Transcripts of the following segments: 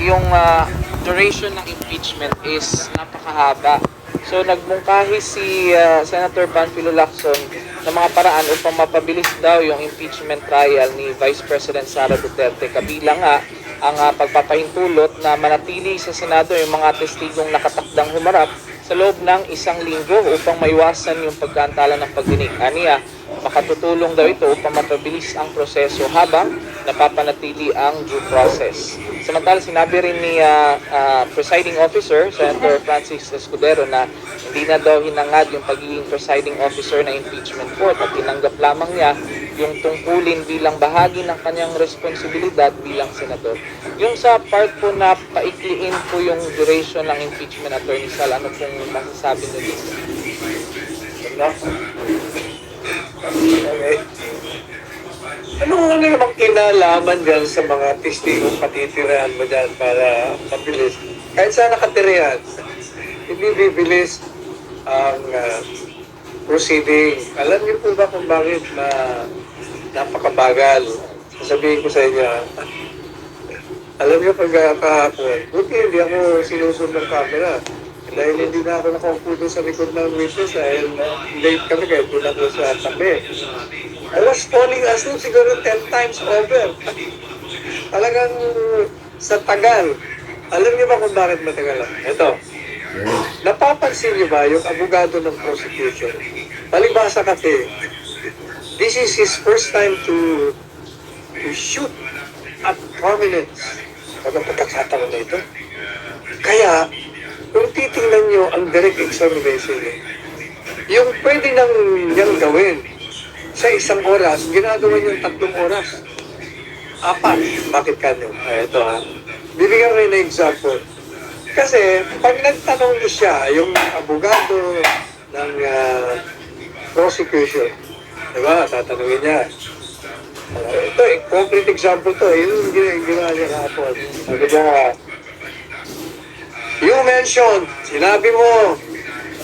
yung duration ng impeachment is napakahaba. So nagmungkahi si Senator Panfilo Lacson ng mga paraan upang mapabilis daw yung impeachment trial ni Vice President Sara Duterte. Kabilang nga ang pagpapahintulot na manatili sa Senado yung mga testigong nakatakdang humarap sa loob ng 1 linggo upang maiwasan yung pagkaantala ng pagdinig. Aniya, makatutulong daw ito upang mapabilis ang proseso habang napapanatili ang due process. Samantala, sinabi rin ni Presiding Officer, Senator Francis Escudero, na hindi na daw hinangad yung pagiging presiding officer na impeachment court at tinanggap lamang niya yung tungkulin bilang bahagi ng kanyang responsibilidad bilang senador. Yung sa part po na paikliin po yung duration ng impeachment, Attorney Sal, ano pong masasabi nyo dito? Okay. Ano namang kinalaman dyan sa mga testigong patitirahan mo dyan para mabilis? Kahit saan nakatirahan, hindi bibilis ang proceeding. Alam niyo po ba kung bakit na napakabagal? Sasabihin ko sa inyo, alam niyo pag kahapon, buti hindi ako sinusunod ng camera. Dahil hindi na ako nakaupo doon sa likod ng witness dahil late kami kaya doon ako sa tabi. I was falling asleep siguro 10 times over. Talagang sa tagal. Alam niyo ba kung bakit matagal lang? Ito. Napapansin niyo ba yung abogado ng prosecution? Palibasa kasi, this is his first time to shoot at prominence. Pag pagkakataon na ito. Kaya, kung titingnan nyo ang direct examination, yung pwede niyang gawin sa 1 oras, ginagawa niyo 3 oras. 4. Bakit kanyo? Ito ha. Bibigyan ko ng example. Kasi, pag nagtanong niyo siya, yung abogado ng prosecution, diba? Tatanungin niya. Ito, concrete example to. Yung ginawa niya kahapon. Sabi niya, you mentioned, sinabi mo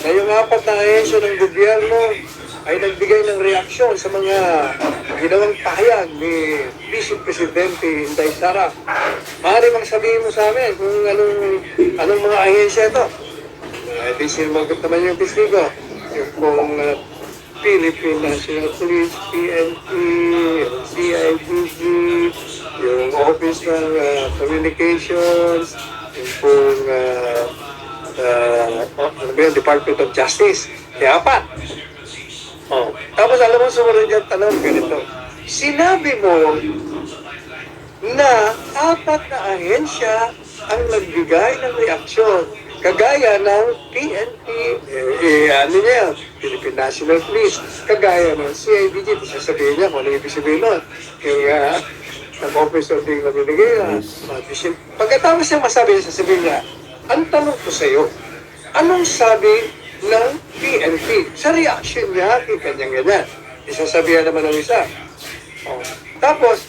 na yung 4 na ahensya ng gobyerno ay nagbigay ng reaksyon sa mga ginawang pahayag ni Vice Presidente Inday Sara. Maaari bang sabihin mo sa amin kung anong mga ahensya ito? Di sinumagot naman yung testigo. Yung pong Philippine National Police, PNP, CIDG, yung Office ng Communications, yung pong Department of Justice. Kaya 4. Oh. Tapos alam mo, sumunod yung tanong ganito. Sinabi mo na 4 na ahensya ang nagbigay ng reaksyon. Kagaya ng PNP, ano niya, Philippine National Police, kagaya ng CIDG, sasabihin niya kung ano ibig sabihin nun. Kaya, nag-office of being nabibigay na. Pagkatapos niya masabi, sasabihin niya, ang tanong ko sa iyo, anong sabi ng PNP sa reaction niya kay kanyang-ganyan? Isasabihan naman ng isa. Oh. Tapos,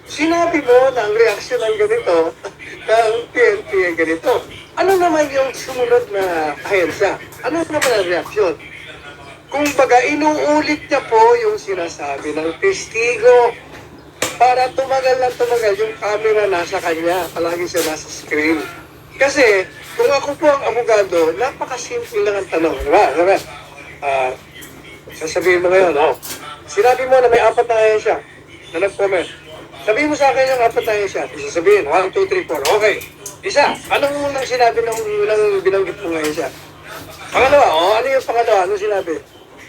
sinabi mo na ang reaksyon ng ganito, ng PNP ay ganito. Ano naman yung sumunod na ahensya? Ano naman ang reaksyon? Kung baga, inuulit niya po yung sinasabi ng testigo para tumagal na tumagal yung camera nasa kanya. Palagi siya nasa screen. Kasi, kung ako po ang abogado, napakasimple lang ang tanong. Diba? Sasabihin mo ngayon, sinabi mo na may 4 na ahensya na nag-comment. Sabihin mo sa akin yung 4 na ahensya. Sasabihin, 1, 2, 3, 4. Okay. Isa, anong unang sinabi ng binanggit mo ngayon siya? Pangalawa, ano yung pangalawa? Anong sinabi?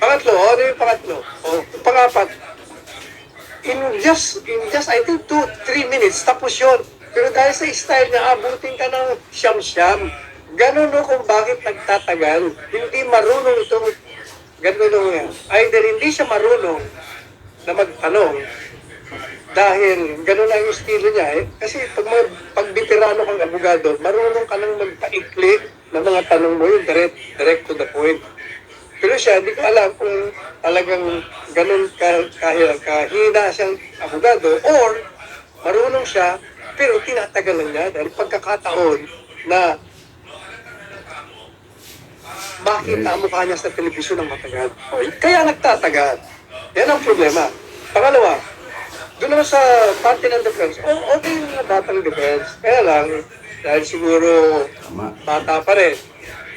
Pangatlo, ano yung pangatlo? Pangapat. In just I think 2-3 minutes, tapos yun. Pero dahil sa style niya, abutin ka ng siyam-siyam. Ganun kung bakit nagtatagal. Hindi marunong itong ganun. Either hindi siya marunong na magtanong, dahil gano'n lang yung estilo niya Kasi pag veterano kang abogado, marunong ka nang magpaikli ng mga tanong mo yun, direct to the point. Pero siya, hindi ko alam kung talagang gano'n kahina siyang abogado or marunong siya, pero tinatagalan niya dahil pagkakataon na makita ang mukha niya sa telebisyon ng matagal. Kaya nagtatagal. Yan ang problema. Pangalawa, doon naman sa party ng defense, okay yung batang defense. Kaya lang, Dahil siguro bata pa rin.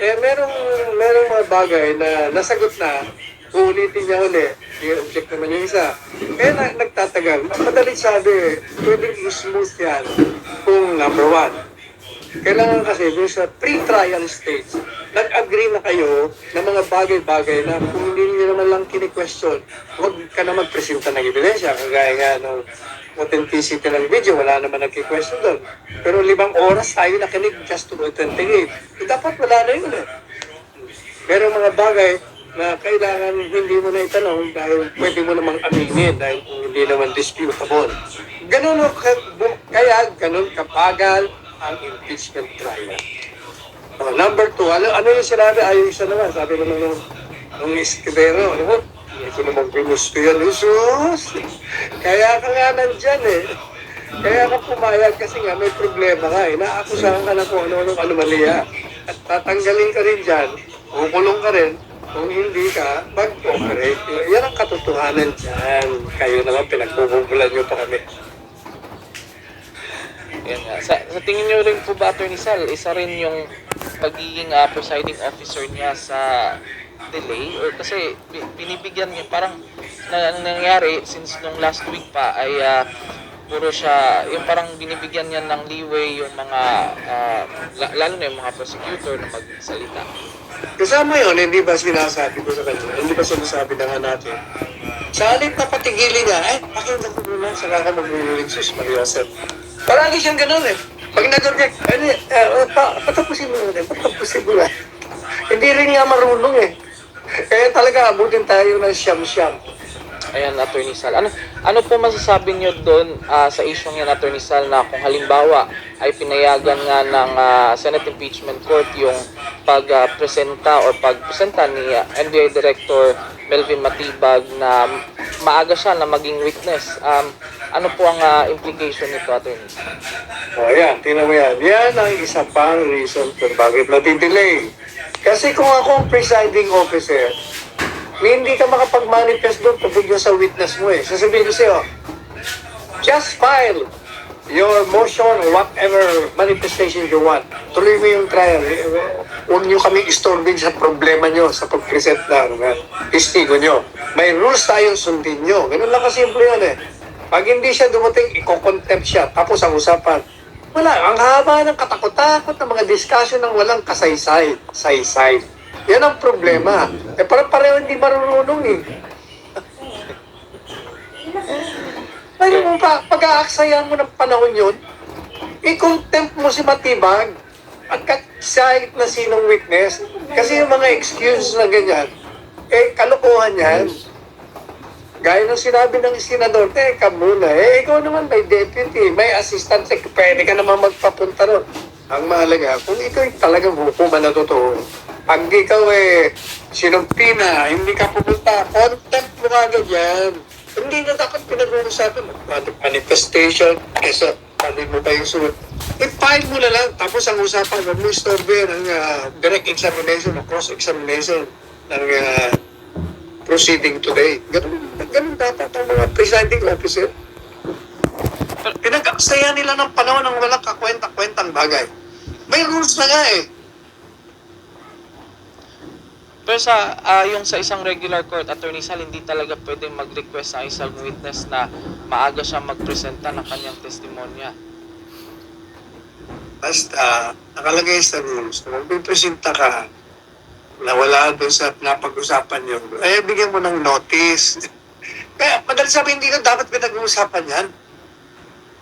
Eh, merong mga bagay na nasagot na, uulitin niya ulit. I-object naman yung isa. Eh, nagtatagal. Madaling sabi, pwedeng i-smooth yan kung number one. Kailangan kasi doon sa pre-trial stage, nag-agree na kayo ng mga bagay-bagay na kung hindi nyo naman lang kini-question, huwag ka na magpresenta ng ebidensya. Kagaya nga ng authenticity ng video, wala naman nagki-question doon. Pero 5 oras tayo nakinig just to authenticate. Eh, dapat wala na yun eh. Pero mga bagay na kailangan hindi mo na itanong dahil pwede mo namang aminin dahil kung hindi naman disputable. Ganun, kaya ganun kapagal ang impeachment trial. Number 2, ano yung sinabi? Yung isa naman, sabi naman nung Escudero, ano mo? Ito naman pinusto yan, Jesus! Kaya ka nga nandyan eh. Kaya ka pumayag kasi nga may problema ka eh. Naakusahan ka na kung ano-anong anomalya. At tatanggalin ka rin dyan, kukulong ka rin, kung hindi ka, mag-cooperate. Yan ang katotohanan dyan. Kayo naman, pinagbububulan nyo pa kami. Yan nga. Sa tingin niyo rin po ba, Attorney Sal, isa rin yung pagiging presiding officer niya sa delay? Or kasi binibigyan niya, parang nangyari since nung last week pa ay puro siya, yung parang binibigyan niya ng leeway yung mga, lalo na yung mga prosecutor na magsalita. Kasama yun, hindi ba sinasabi ko sa kanya? Hindi ba sinasabi na nga natin? Sa halip na patigilin niya, pakinggan ko muna, saka ka mag-release, sus Maria Sir. Palagi siyang ganun eh. Pag nag-object, patapusin mo na, patapusin mo na. Hindi rin nga marunong eh. Kaya talaga, abutin tayo ng siyam-siyam. Ayan, Attorney Sal. Ano po masasabi niyo doon sa issue yan, Attorney Sal, na kung halimbawa ay pinayagan nga ng Senate Impeachment Court yung pagpresenta ni NBI Director Melvin Matibag na maaga siya na maging witness. Ano po ang implication nito, Attorney? Ayan, tingnan mo yan. Yan ang isa pang reason kung bakit natidelay. Kasi kung ako ang presiding officer, hindi ka makapag-manifest doon tubig sa witness mo eh. Sasabihin ko sa'yo, just file your motion, whatever manifestation you want. Tuloy mo yung trial. Huwag nyo kaming istorbin sa problema nyo sa pag-present ng testigo nyo. May rules tayong sundin nyo. Ganun lang kasimple yun eh. Pag hindi siya dumating, i-contempt siya. Tapos ang usapan, wala. Ang haba ng katakot-takot ng mga discussion ng walang kasaysay. Saysay. Yan ang problema. Parang pareho hindi marunong eh. Ano mo pa, pag-aaksayan mo ng panahon yun, i-contempt mo si Matibag at kahit na sinong witness. Kasi yung mga excuses na ganyan, kalokohan yan. Gaya ng sinabi ng senador, teka muna, ikaw naman may deputy, may assistant, pwede ka naman magpapunta ron. Ang mahalaga, kung ikaw talagang hukuman na totoo, pag ikaw sinumpi na, hindi ka pupunta, contempt mo agad yan. Hindi na dapat pinag-uusapan. Manifestation, kesa panin mo pa yung suot. I-file mo na lang, tapos ang usapan, huwag mo istorbe ng direct examination o cross-examination ng proceeding today. Ganun dapat ang mga presiding officer. Pinag-aksaya nila ng panahon ng walang kakwenta-kwentang bagay. May rules na nga eh. Pero yung sa isang regular court, Attorney Sal, hindi talaga pwedeng mag-request sa isang witness na maaga siya magpresenta ng kanyang testimonya. Basta, nakalagay sa rules, kung magpipresenta ka, na wala doon sa napag-usapan yun, bigyan mo ng notice. Kaya, madalas sabi, hindi na dapat pinag-uusapan yan.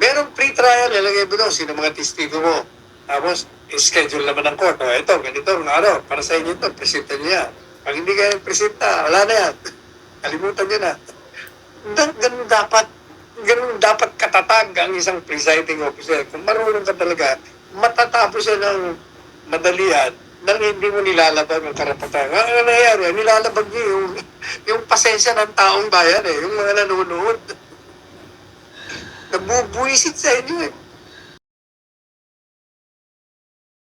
Merong pre-trial, nalagay mo doon, sino mga testigo mo. Tapos, schedule naman ng court. Ito, ganito, para sa inyo ito, presenta niya. Pag hindi kayo presenta, wala na yan. Kalimutan niyo na. Ganun dapat katatag ang isang presiding officer. Kung marunong ka talaga, matatapos siya ng madalian nang hindi mo nilalabag ang karapatan. Ang nangyayari, nilalabag niyo yung pasensya ng taong bayan yung mga nanonood. Nabubuisit sa inyo